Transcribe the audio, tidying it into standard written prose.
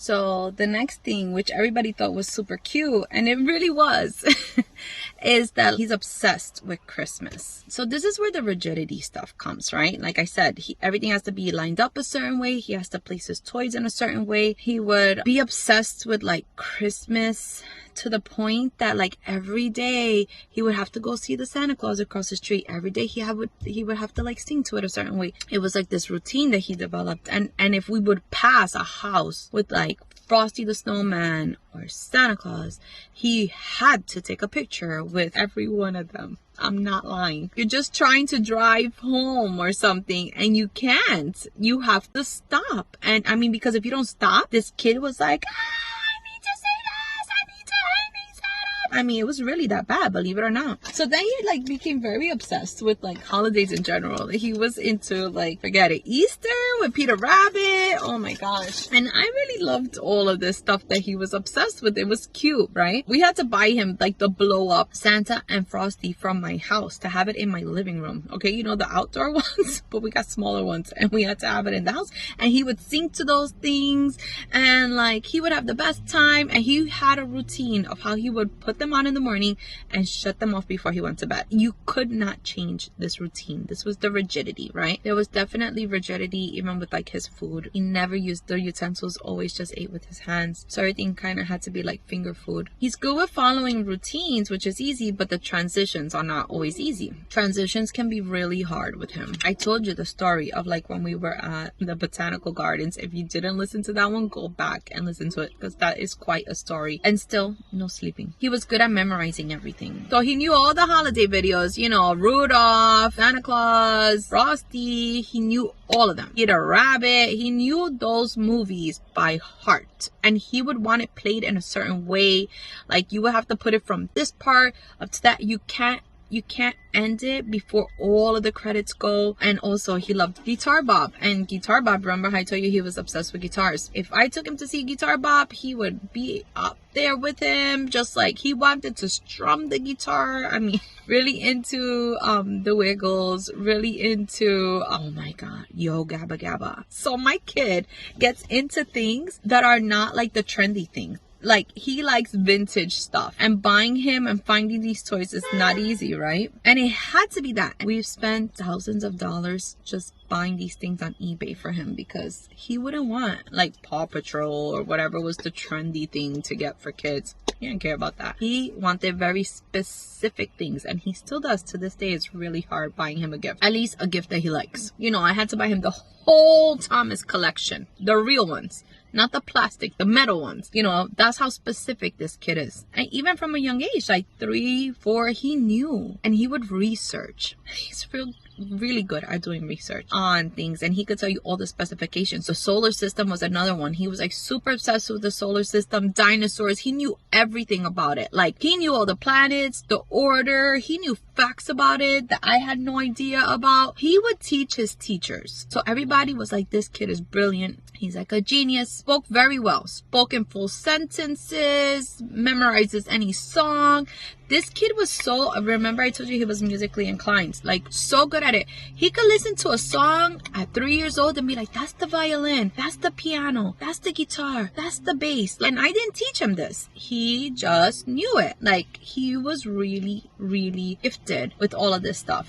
So the next thing, which everybody thought was super cute, and it really was, is that he's obsessed with Christmas. So this is where the rigidity stuff comes, right? Like I said, everything has to be lined up a certain way. He has to place his toys in a certain way. He would be obsessed with like Christmas to the point that like every day he would have to go see the Santa Claus across the street. Every day he would have to like sing to it a certain way. It was like this routine that he developed. And if we would pass a house with like Frosty the Snowman or Santa Claus, he had to take a picture with every one of them. I'm not lying. You're just trying to drive home or something and you can't. You have to stop. And I mean, because if you don't stop, this kid was like, I mean, it was really that bad, believe it or not. So then he like became very obsessed with like holidays in general. He was into like, forget it, Easter with Peter Rabbit. Oh my gosh. And I really loved all of this stuff that he was obsessed with. It was cute, right? We had to buy him like the blow up Santa and Frosty from my house to have it in my living room. Okay, you know, the outdoor ones, but we got smaller ones and we had to have it in the house. And he would sing to those things and like he would have the best time. And he had a routine of how he would put them on in the morning and shut them off before he went to bed. You could not change this routine. This was the rigidity, right? There was definitely rigidity even with like his food. He never used the utensils, always just ate with his hands. So everything kind of had to be like finger food. He's good with following routines, which is easy, but the transitions are not always easy. Transitions can be really hard with him. I told you the story of like when we were at the botanical gardens. If you didn't listen to that one, go back and listen to it because that is quite a story. And still, no sleeping. He was good at memorizing everything. So he knew all the holiday videos, you know, Rudolph, Santa Claus, Frosty. He knew all of them. Peter Rabbit. He knew those movies by heart. And he would want it played in a certain way. Like you would have to put it from this part up to that. You can't end it before all of the credits go. And also he loved Guitar Bob. And Guitar Bob, remember how I told you he was obsessed with guitars? If I took him to see Guitar Bob, he would be up there with him, just like he wanted to strum the guitar. I mean, really into the Wiggles, really into, oh my god, Yo Gabba Gabba. So my kid gets into things that are not like the trendy things. Like he likes vintage stuff, and buying him and finding these toys is not easy, right? And it had to be that. We've spent thousands of dollars just buying these things on eBay for him because he wouldn't want like Paw Patrol or whatever was the trendy thing to get for kids. He didn't care about that. He wanted very specific things, and he still does to this day. It's really hard buying him a gift, at least a gift that he likes. You know, I had to buy him the whole Thomas collection, the real ones, not the plastic, the metal ones. You know, that's how specific this kid is. And even from a young age, like 3, 4, he knew, and he would research. He's really good at doing research on things, and he could tell you all the specifications. The solar system was another one. He was like super obsessed with the solar system, dinosaurs. He knew everything about it. Like he knew all the planets, the order. He knew facts about it that I had no idea about. He would teach his teachers. So everybody was like, this kid is brilliant. He's like a genius. Spoke very well. Spoke in full sentences. Memorizes any song. This kid was so, remember I told you he was musically inclined, like so good at it. He could listen to a song at 3 years old and be like, that's the violin, that's the piano, that's the guitar, that's the bass. And I didn't teach him this. He just knew it. Like he was really, really gifted with all of this stuff.